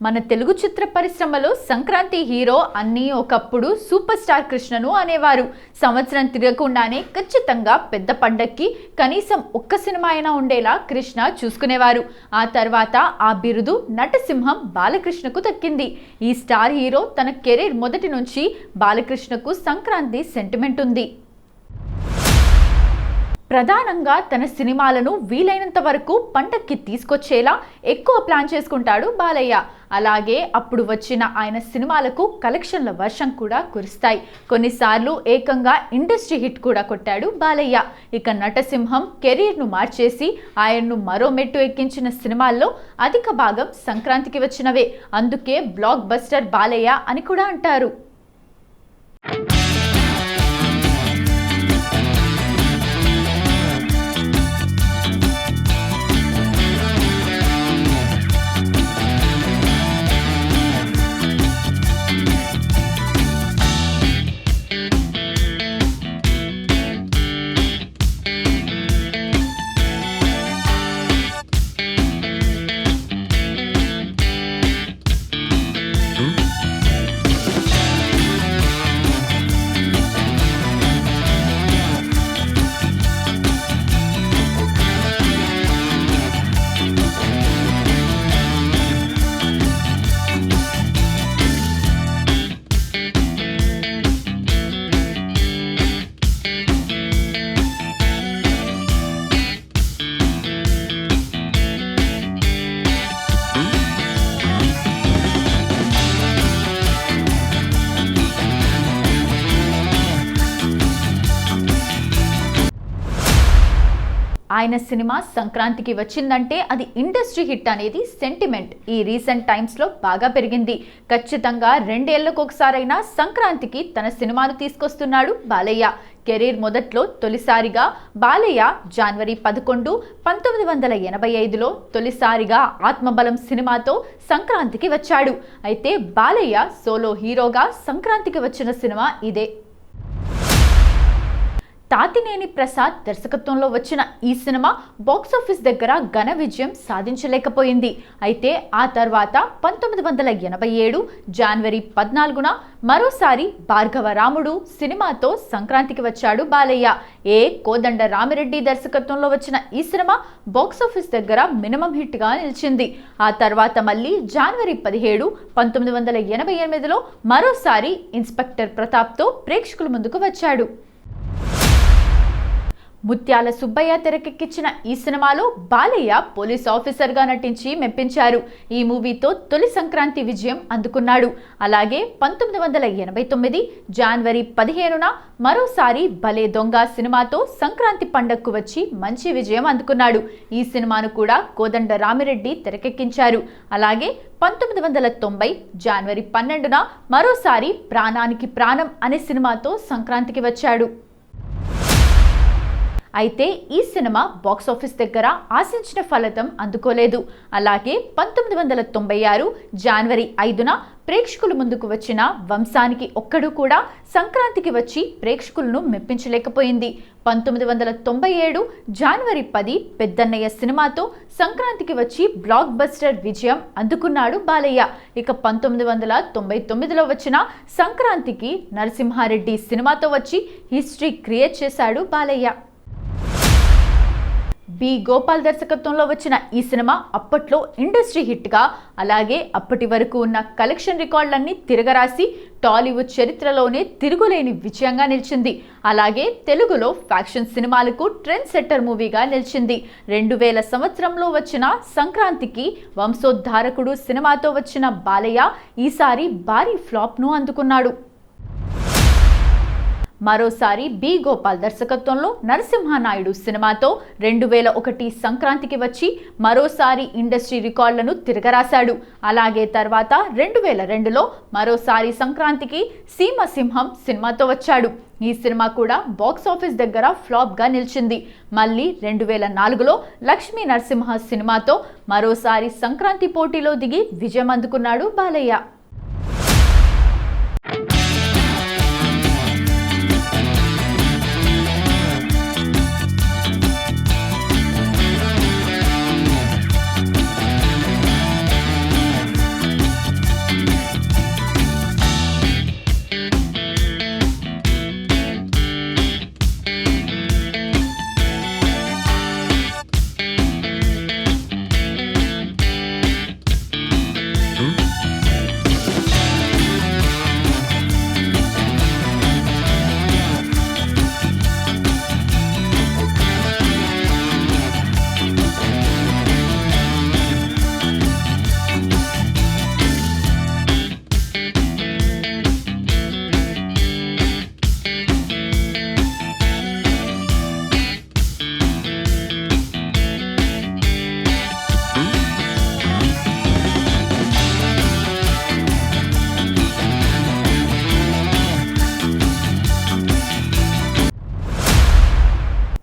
మన తెలుగు చిత్ర పరిశ్రమలో సంక్రాంతి హీరో అన్నీ ఒకప్పుడు సూపర్ స్టార్ కృష్ణను అనేవారు. సంవత్సరం తిరగకుండానే ఖచ్చితంగా పెద్ద పండక్కి కనీసం ఒక్క సినిమా అయినా ఉండేలా కృష్ణ చూసుకునేవారు. ఆ తర్వాత ఆ బిరుదు నటసింహం బాలకృష్ణకు దక్కింది. ఈ స్టార్ హీరో తన కెరీర్ మొదటి నుంచి బాలకృష్ణకు సంక్రాంతి సెంటిమెంట్ ఉంది. ప్రధానంగా తన సినిమాలను వీలైనంత వరకు పండక్కి తీసుకొచ్చేలా ఎక్కువ ప్లాన్ చేసుకుంటాడు బాలయ్య. అలాగే అప్పుడు వచ్చిన ఆయన సినిమాలకు కలెక్షన్ల వర్షం కూడా కురుస్తాయి. కొన్నిసార్లు ఏకంగా ఇండస్ట్రీ హిట్ కూడా కొట్టాడు బాలయ్య. ఇక నటసింహం కెరీర్ను మార్చేసి ఆయన్ను మరో మెట్టు ఎక్కించిన సినిమాల్లో అధిక భాగం సంక్రాంతికి వచ్చినవే. అందుకే బ్లాక్ బస్టర్ బాలయ్య అని కూడా అంటారు. ఆయన సినిమా సంక్రాంతికి వచ్చిందంటే అది ఇండస్ట్రీ హిట్ అనేది సెంటిమెంట్ ఈ రీసెంట్ టైమ్స్లో బాగా పెరిగింది. ఖచ్చితంగా 2 ఏళ్లకు ఒకసారైనా సంక్రాంతికి తన సినిమాను తీసుకొస్తున్నాడు బాలయ్య. కెరీర్ మొదట్లో తొలిసారిగా బాలయ్య జనవరి 11, 1985లో తొలిసారిగా ఆత్మబలం సినిమాతో సంక్రాంతికి వచ్చాడు. అయితే బాలయ్య సోలో హీరోగా సంక్రాంతికి వచ్చిన సినిమా ఇదే. తాతినేని ప్రసాద్ దర్శకత్వంలో వచ్చిన ఈ సినిమా బాక్సాఫీస్ దగ్గర ఘన విజయం సాధించలేకపోయింది. అయితే ఆ తర్వాత 1987 జనవరి 14న మరోసారి భార్గవ రాముడు సినిమాతో సంక్రాంతికి వచ్చాడు బాలయ్య. కోదండ రామిరెడ్డి దర్శకత్వంలో వచ్చిన ఈ సినిమా బాక్సాఫీస్ దగ్గర మినిమం హిట్గా నిలిచింది. ఆ తర్వాత మళ్ళీ జనవరి 17, 1988లో మరోసారి ఇన్స్పెక్టర్ ప్రతాప్తో ప్రేక్షకుల ముందుకు వచ్చాడు. ముత్యాల సుబ్బయ్య తెరకెక్కించిన ఈ సినిమాలో బాలయ్య పోలీస్ ఆఫీసర్గా నటించి మెప్పించారు. ఈ మూవీతో తొలి సంక్రాంతి విజయం అందుకున్నాడు. అలాగే 1989 జనవరి 15న మరోసారి భలే దొంగ సినిమాతో సంక్రాంతి పండగకు వచ్చి మంచి విజయం అందుకున్నాడు. ఈ సినిమాను కూడా కోదండ రామిరెడ్డి తెరకెక్కించారు. అలాగే 1990 జనవరి 12న మరోసారి ప్రాణానికి ప్రాణం అనే సినిమాతో సంక్రాంతికి వచ్చాడు. అయితే ఈ సినిమా బాక్సాఫీస్ దగ్గర ఆశించిన ఫలితం అందుకోలేదు. అలాగే 1996 జనవరి 5న ప్రేక్షకుల ముందుకు వచ్చిన వంశానికి ఒక్కడు కూడా సంక్రాంతికి వచ్చి ప్రేక్షకులను మెప్పించలేకపోయింది. 1997 జనవరి 10 పెద్దన్నయ్య సినిమాతో సంక్రాంతికి వచ్చి బ్లాక్ బస్టర్ విజయం అందుకున్నాడు బాలయ్య. ఇక 1999లో వచ్చిన సంక్రాంతికి నరసింహారెడ్డి సినిమాతో వచ్చి హిస్టరీ క్రియేట్ చేశాడు బాలయ్య. బి గోపాల్ దర్శకత్వంలో వచ్చిన ఈ సినిమా అప్పట్లో ఇండస్ట్రీ హిట్గా, అలాగే అప్పటి వరకు ఉన్న కలెక్షన్ రికార్డులన్నీ తిరగరాసి టాలీవుడ్ చరిత్రలోనే తిరుగులేని విజయంగా నిలిచింది. అలాగే తెలుగులో ఫ్యాక్షన్ సినిమాలకు ట్రెండ్ సెట్టర్ మూవీగా నిలిచింది. 2000 సంవత్సరంలో వచ్చిన సంక్రాంతికి వంశోద్ధారకుడు సినిమాతో వచ్చిన బాలయ్య ఈసారి భారీ ఫ్లాప్ను అందుకున్నాడు. మరోసారి బి గోపాల్ దర్శకత్వంలో నరసింహనాయుడు సినిమాతో 2001 సంక్రాంతికి వచ్చి మరోసారి ఇండస్ట్రీ రికార్డులను తిరగరాశాడు. అలాగే తర్వాత 2002లో మరోసారి సంక్రాంతికి సీమసింహం సినిమాతో వచ్చాడు. ఈ సినిమా కూడా బాక్సాఫీస్ దగ్గర ఫ్లాప్గా నిలిచింది. మళ్ళీ 2004లో లక్ష్మీ నరసింహ సినిమాతో మరోసారి సంక్రాంతి పోటీలో దిగి విజయం అందుకున్నాడు బాలయ్య.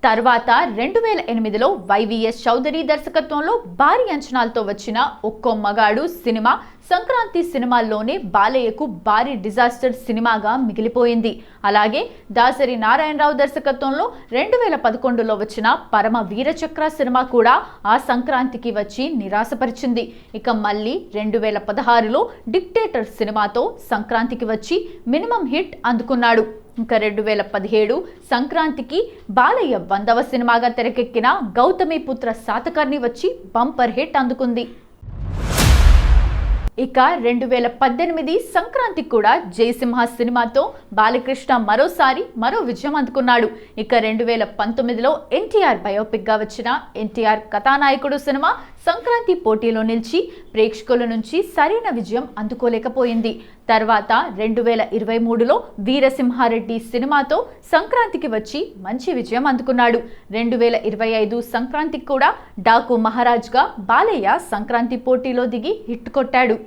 తర్వాత 2008లో వైవిఎస్ చౌదరి దర్శకత్వంలో భారీ అంచనాలతో వచ్చిన ఒక్కో మగాడు సినిమా సంక్రాంతి సినిమాల్లోనే బాలయ్యకు భారీ డిజాస్టర్ సినిమాగా మిగిలిపోయింది. అలాగే దాసరి నారాయణరావు దర్శకత్వంలో 2011లో వచ్చిన పరమ వీరచక్ర సినిమా కూడా ఆ సంక్రాంతికి వచ్చి నిరాశపరిచింది. ఇక మళ్ళీ 2016లో డిక్టేటర్ సినిమాతో సంక్రాంతికి వచ్చి మినిమం హిట్ అందుకున్నాడు. ఇంకా 2017 సంక్రాంతికి బాలయ్య 100వ సినిమాగా తెరకెక్కిన గౌతమిపుత్ర శాతకర్ణి వచ్చి బంపర్ హిట్ అందుకుంది. ఇక 2018 సంక్రాంతికి కూడా జయసింహ సినిమాతో బాలకృష్ణ మరో విజయం అందుకున్నాడు. ఇక 2019లో ఎన్టీఆర్ బయోపిక్ గా వచ్చిన ఎన్టీఆర్ కథానాయకుడు సినిమా సంక్రాంతి పోటీలో నిలిచి ప్రేక్షకుల నుంచి సరైన విజయం అందుకోలేకపోయింది. తర్వాత 2023లో వీరసింహారెడ్డి సినిమాతో సంక్రాంతికి వచ్చి మంచి విజయం అందుకున్నాడు. 2025 సంక్రాంతికి కూడా డాకు మహారాజ్గా బాలయ్య సంక్రాంతి పోటీలో దిగి హిట్ కొట్టాడు.